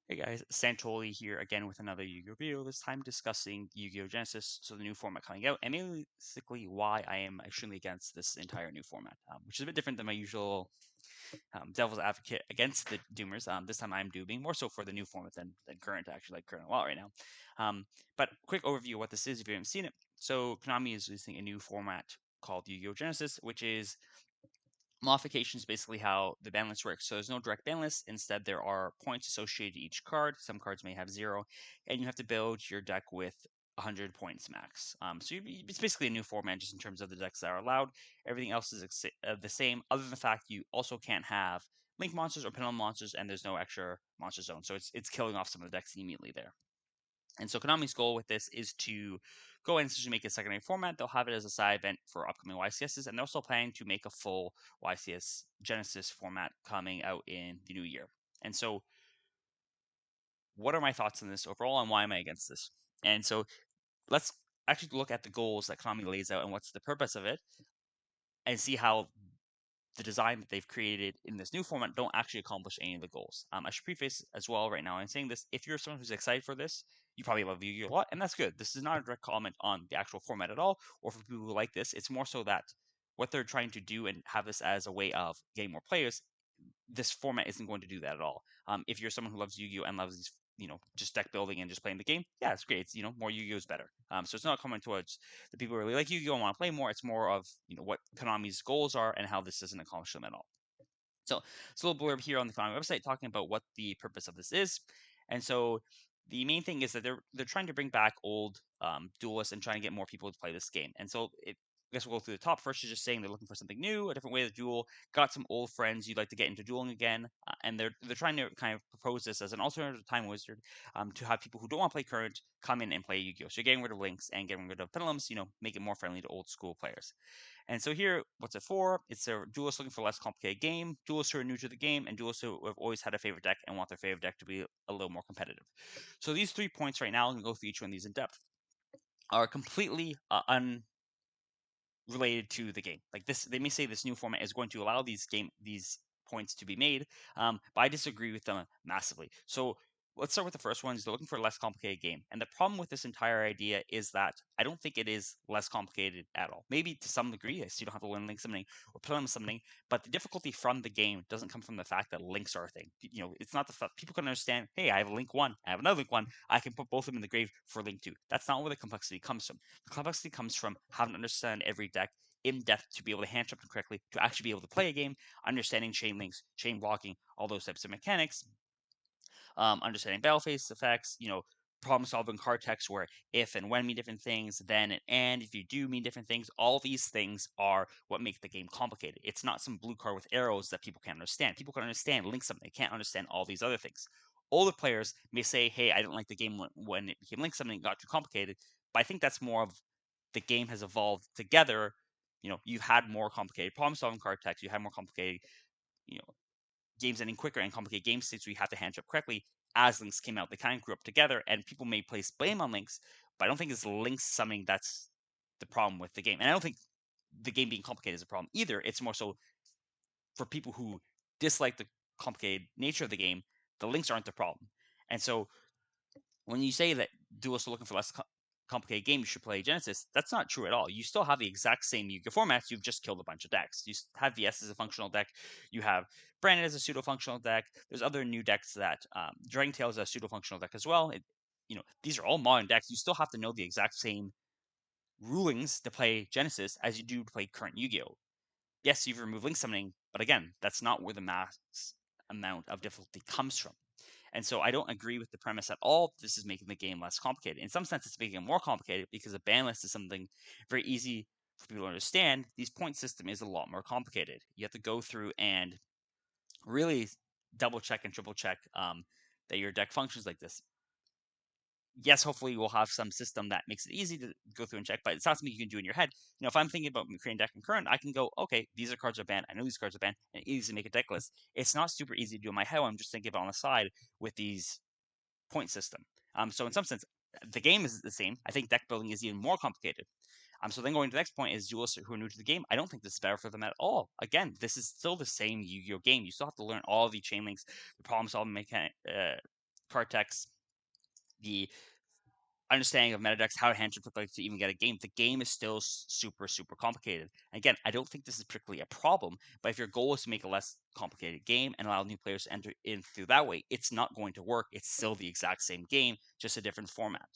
Hey guys, Santoli here again with another Yu-Gi-Oh video, this time discussing Yu-Gi-Oh Genesis, so the new format coming out, and basically why I am extremely against this entire new format, which is a bit different than my usual devil's advocate against the Doomers. This time I'm dooming more so for the new format than current, actually, like current a lot right now. But quick overview of what this is if you haven't seen it. So Konami is releasing a new format called Yu-Gi-Oh Genesis, which is modifications basically how the ban list works. So there's no direct ban list. Instead, there are points associated to each card. Some cards may have 0, and you have to build your deck with 100 points max. It's basically a new format just in terms of the decks that are allowed. Everything else is the same, other than the fact you also can't have link monsters or penalty monsters, and there's no extra monster zone. So it's killing off some of the decks immediately there. And so Konami's goal with this is to go and essentially make a secondary format. They'll have it as a side event for upcoming YCSs, and they're also planning to make a full YCS Genesis format coming out in the new year. And so, what are my thoughts on this overall, and why am I against this? And so, let's actually look at the goals that Konami lays out and what's the purpose of it, and see how the design that they've created in this new format don't actually accomplish any of the goals. I should preface as well right now, I'm saying this, if you're someone who's excited for this, you probably love Yu-Gi-Oh! A lot, and that's good. This is not a direct comment on the actual format at all, or for people who like this. It's more so that what they're trying to do and have this as a way of getting more players, this format isn't going to do that at all. If you're someone who loves Yu-Gi-Oh! And loves these, just deck building and just playing the game, yeah, it's great. It's, more Yu-Gi-Oh! Is better. So it's not coming towards the people who really like Yu-Gi-Oh! And want to play more. It's more of, what Konami's goals are and how this doesn't accomplish them at all. So it's a little blurb here on the Konami website talking about what the purpose of this is. And so the main thing is that they're trying to bring back old duelists and trying to get more people to play this game. And so I guess we'll go through the top. First is just saying they're looking for something new, a different way to duel. Got some old friends you'd like to get into dueling again, and they're trying to kind of propose this as an alternative to Time Wizard, to have people who don't want to play current come in and play Yu-Gi-Oh. So you're getting rid of links and getting rid of pendulums, make it more friendly to old school players. And so here, what's it for? It's a duelist looking for a less complicated game, duelists who are new to the game, and duelists who have always had a favorite deck and want their favorite deck to be a little more competitive. So these 3 points right now, I'm going to go through each one of these in depth, are completely unrelated to the game. Like this, they may say this new format is going to allow these points to be made, but I disagree with them massively. So let's start with the first one. Is they're looking for a less complicated game, and the problem with this entire idea is that I don't think it is less complicated at all. Maybe to some degree, yes, you don't have to learn link summoning or penultimate summoning, but the difficulty from the game doesn't come from the fact that links are a thing. It's not the fact people can understand. Hey, I have a link 1, I have another link 1. I can put both of them in the grave for link 2. That's not where the complexity comes from. The complexity comes from having to understand every deck in depth to be able to hand them correctly, to actually be able to play a game, understanding chain links, chain blocking, all those types of mechanics, understanding battle phase effects, problem solving card text where if and when mean different things, then and if you do mean different things, all these things are what make the game complicated. It's not some blue card with arrows that people can't understand. People can understand link something, they can't understand all these other things. Older players may say, hey, I didn't like the game when it became link something, it got too complicated. But I think that's more of the game has evolved together. You've had more complicated problem solving card text, you had more complicated, you know, games ending quicker and complicated game states where you have to hand up correctly as links came out. They kind of grew up together, and people may place blame on links, but I don't think it's links something that's the problem with the game. And I don't think the game being complicated is a problem either. It's more so for people who dislike the complicated nature of the game, the links aren't the problem. And so when you say that duelists are looking for less complicated game, you should play Genesis. That's not true at all. You still have the exact same Yu-Gi-Oh formats. You've just killed a bunch of decks. You have VS as a functional deck. You have Brandon as a pseudo-functional deck. There's other new decks that Dragon Tail is a pseudo-functional deck as well. These are all modern decks. You still have to know the exact same rulings to play Genesis as you do to play current Yu-Gi-Oh. Yes, you've removed link summoning, but again, that's not where the max amount of difficulty comes from. And so I don't agree with the premise at all. This is making the game less complicated. In some sense, it's making it more complicated because a ban list is something very easy for people to understand. These point system is a lot more complicated. You have to go through and really double check and triple check that your deck functions like this. Yes, hopefully we'll have some system that makes it easy to go through and check, but it's not something you can do in your head. If I'm thinking about creating deck concurrent, I can go, okay, these are cards are banned. I know these cards are banned, and easy to make a deck list. It's not super easy to do in my head. I'm just thinking about on the side with these point system. So in some sense, the game is the same. I think deck building is even more complicated. So then going to the next point is duelists who are new to the game. I don't think this is better for them at all. Again, this is still the same Yu-Gi-Oh game. You still have to learn all the chain links, the problem solving mechanic, card text, the understanding of meta decks, how hand should look like to even get a game. The game is still super, super complicated. And again, I don't think this is particularly a problem, but if your goal is to make a less complicated game and allow new players to enter in through that way, it's not going to work. It's still the exact same game, just a different format.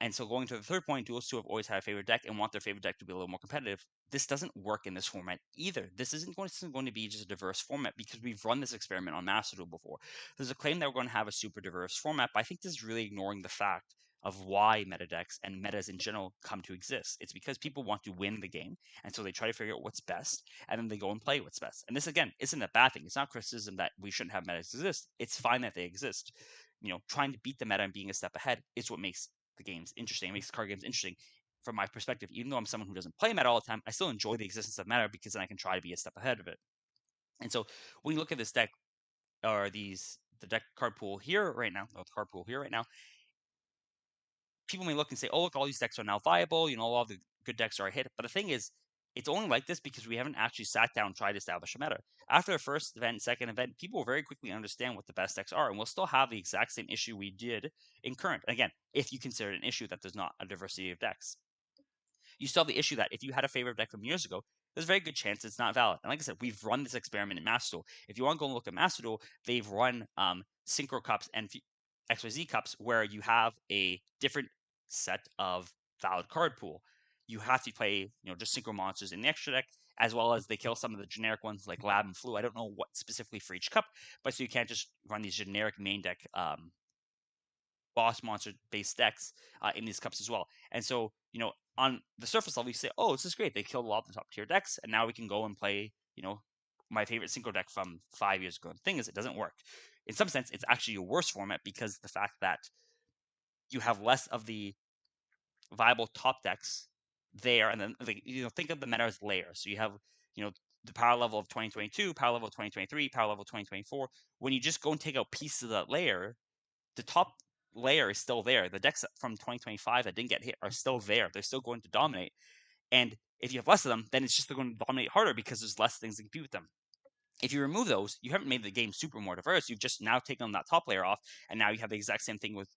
And so going to the third point, duelists who have always had a favorite deck and want their favorite deck to be a little more competitive, this doesn't work in this format either. This isn't going to be just a diverse format because we've run this experiment on Master Duel before. There's a claim that we're going to have a super diverse format, but I think this is really ignoring the fact of why meta decks and metas in general come to exist. It's because people want to win the game, and so they try to figure out what's best, and then they go and play what's best. And this, again, isn't a bad thing. It's not criticism that we shouldn't have metas exist. It's fine that they exist. Trying to beat the meta and being a step ahead is what makes the games interesting. It makes card games interesting from my perspective. Even though I'm someone who doesn't play meta all the time, I still enjoy the existence of meta because then I can try to be a step ahead of it. And so when you look at this deck, or the deck card pool here right now, people may look and say, oh, look, all these decks are now viable. All the good decks are a hit. But the thing is, it's only like this because we haven't actually sat down and tried to establish a meta. After the first event, second event, people will very quickly understand what the best decks are, and we'll still have the exact same issue we did in current. Again, if you consider it an issue that there's not a diversity of decks. You still have the issue that if you had a favorite deck from years ago, there's a very good chance it's not valid. And like I said, we've run this experiment in Master Duel. If you want to go and look at Master Duel, they've run Synchro Cups and XYZ Cups where you have a different set of valid card pool. You have to play, just Synchro monsters in the extra deck, as well as they kill some of the generic ones like Lab and Flu. I don't know what specifically for each cup, but so you can't just run these generic main deck boss monster based decks in these cups as well. And so, on the surface level, you say, oh, this is great. They killed a lot of the top tier decks, and now we can go and play, my favorite synchro deck from 5 years ago. The thing is, it doesn't work. In some sense, it's actually a worse format because the fact that you have less of the viable top decks there, and then think of the meta as layers. So you have, the power level of 2022, power level of 2023, power level of 2024. When you just go and take out pieces of that layer, the top layer is still there. The decks from 2025 that didn't get hit are still there. They're still going to dominate. And if you have less of them, then it's just going to dominate harder because there's less things to compete with them. If you remove those, you haven't made the game super more diverse. You've just now taken that top layer off, and now you have the exact same thing with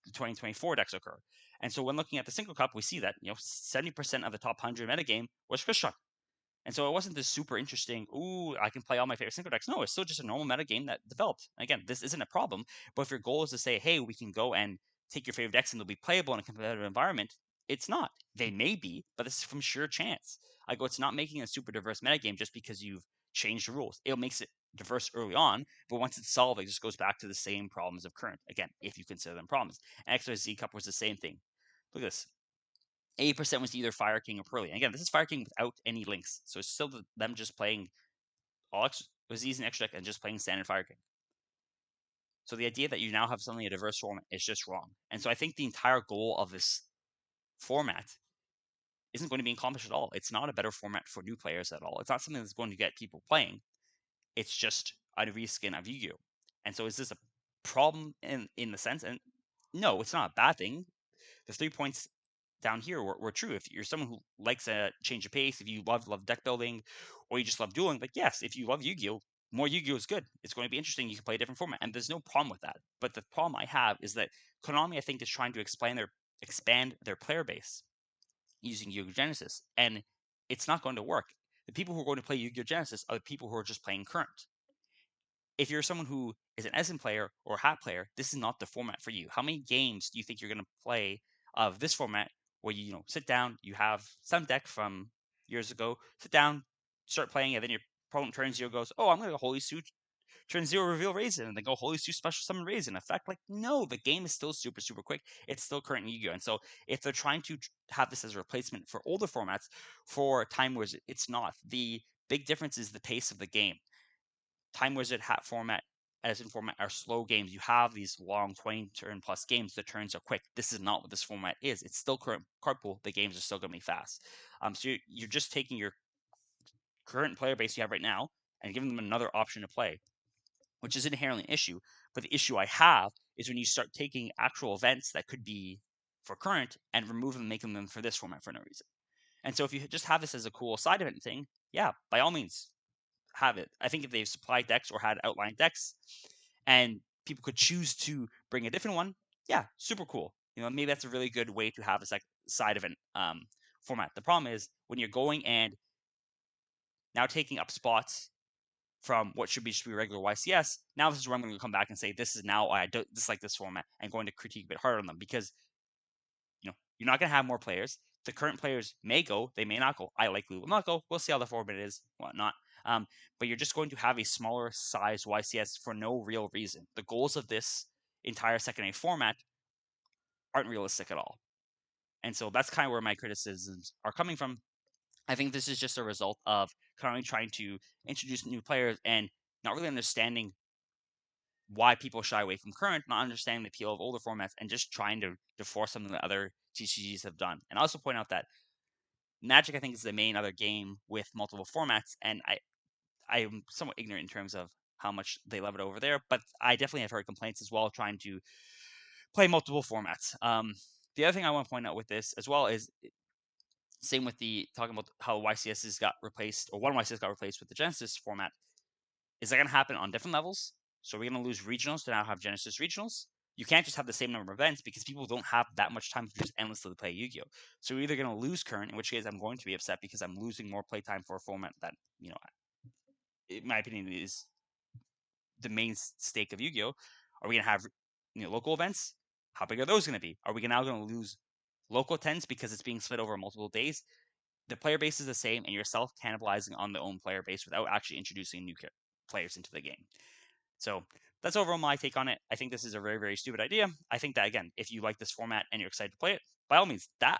the 2024 decks occur. And so when looking at the single cup, we see that 70% of the top 100 metagame was Christian. And so it wasn't this super interesting, ooh, I can play all my favorite synchro decks. No, it's still just a normal meta game that developed. And again, this isn't a problem, but if your goal is to say, hey, we can go and take your favorite decks and they'll be playable in a competitive environment, it's not. They may be, but this is from sheer chance. It's not making a super diverse meta game just because you've changed the rules. It makes it diverse early on, but once it's solved, it just goes back to the same problems of current. Again, if you consider them problems. XYZ Cup was the same thing. Look at this. 80% was either Fire King or Pearly. And again, this is Fire King without any links. So it's still them just playing all Xyz and extra deck and just playing standard Fire King. So the idea that you now have suddenly a diverse format is just wrong. And so I think the entire goal of this format isn't going to be accomplished at all. It's not a better format for new players at all. It's not something that's going to get people playing. It's just a reskin of Yu-Gi-Oh! And so is this a problem in the sense? And no, it's not a bad thing. The 3 points down here were true. If you're someone who likes a change of pace, if you love deck building, or you just love dueling, like yes, if you love Yu-Gi-Oh, more Yu-Gi-Oh is good. It's going to be interesting. You can play a different format, and there's no problem with that. But the problem I have is that Konami, I think, is trying to expand their player base using Yu-Gi-Oh Genesys, and it's not going to work. The people who are going to play Yu-Gi-Oh Genesys are the people who are just playing current. If you're someone who is an Essen player or a Hat player, this is not the format for you. How many games do you think you're going to play of this format where you sit down, you have some deck from years ago, sit down, start playing, and then your opponent turn zero goes, oh, I'm going to go Holy Suit, turn zero, reveal Raisin, and then go Holy Suit, special summon Raisin effect. Like, no, the game is still super, super quick. It's still current Yu-Gi-Oh! And so if they're trying to have this as a replacement for older formats for Time Wars, it's not. The big difference is the pace of the game. Time Wizard Hat format, Edison format are slow games. You have these long 20 turn plus games. The turns are quick. This is not what this format is. It's still current card pool. The games are still going to be fast. So you're just taking your current player base you have right now and giving them another option to play, which is inherently an issue. But the issue I have is when you start taking actual events that could be for current and remove them, making them for this format for no reason. And so if you just have this as a cool side event thing, yeah, by all means, have it. I think if they've supplied decks or had outlined decks and people could choose to bring a different one, yeah, super cool. Maybe that's a really good way to have a side of an format. The problem is when you're going and now taking up spots from what should be just be regular YCS. Now this is where I'm going to come back and say this is now I don't dislike this format and going to critique a bit harder on them because you're not going to have more players. The current players may go, they may not go. I likely will not go. We'll see how the format is, whatnot. But you're just going to have a smaller size YCS for no real reason. The goals of this entire second A format aren't realistic at all. And so that's kind of where my criticisms are coming from. I think this is just a result of Konami trying to introduce new players and not really understanding why people shy away from current, not understanding the appeal of older formats, and just trying to force something that other TCGs have done. And I also point out that Magic, I think, is the main other game with multiple formats, and I'm somewhat ignorant in terms of how much they love it over there, but I definitely have heard complaints as well trying to play multiple formats. The other thing I want to point out with this as well is same with the talking about how YCSs got replaced, or one YCS got replaced with the Genesis format. Is that going to happen on different levels? So we're going to lose regionals to now have Genesis regionals. You can't just have the same number of events because people don't have that much time to just endlessly play Yu-Gi-Oh. So we're either going to lose current, in which case I'm going to be upset because I'm losing more playtime for a format that, in my opinion, is the main stake of Yu-Gi-Oh. Are we going to have local events? How big are those going to be? Are we now going to lose local tens because it's being split over multiple days? The player base is the same, and you're self cannibalizing on the own player base without actually introducing new players into the game. So that's overall my take on it. I think this is a very, very stupid idea. I think that, again, if you like this format and you're excited to play it, by all means, that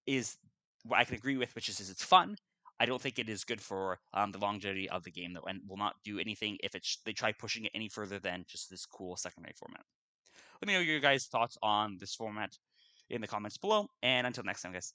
is what I can agree with, which is it's fun. I don't think it is good for the longevity of the game, though, and will not do anything if they try pushing it any further than just this cool secondary format. Let me know your guys' thoughts on this format in the comments below, and until next time, guys.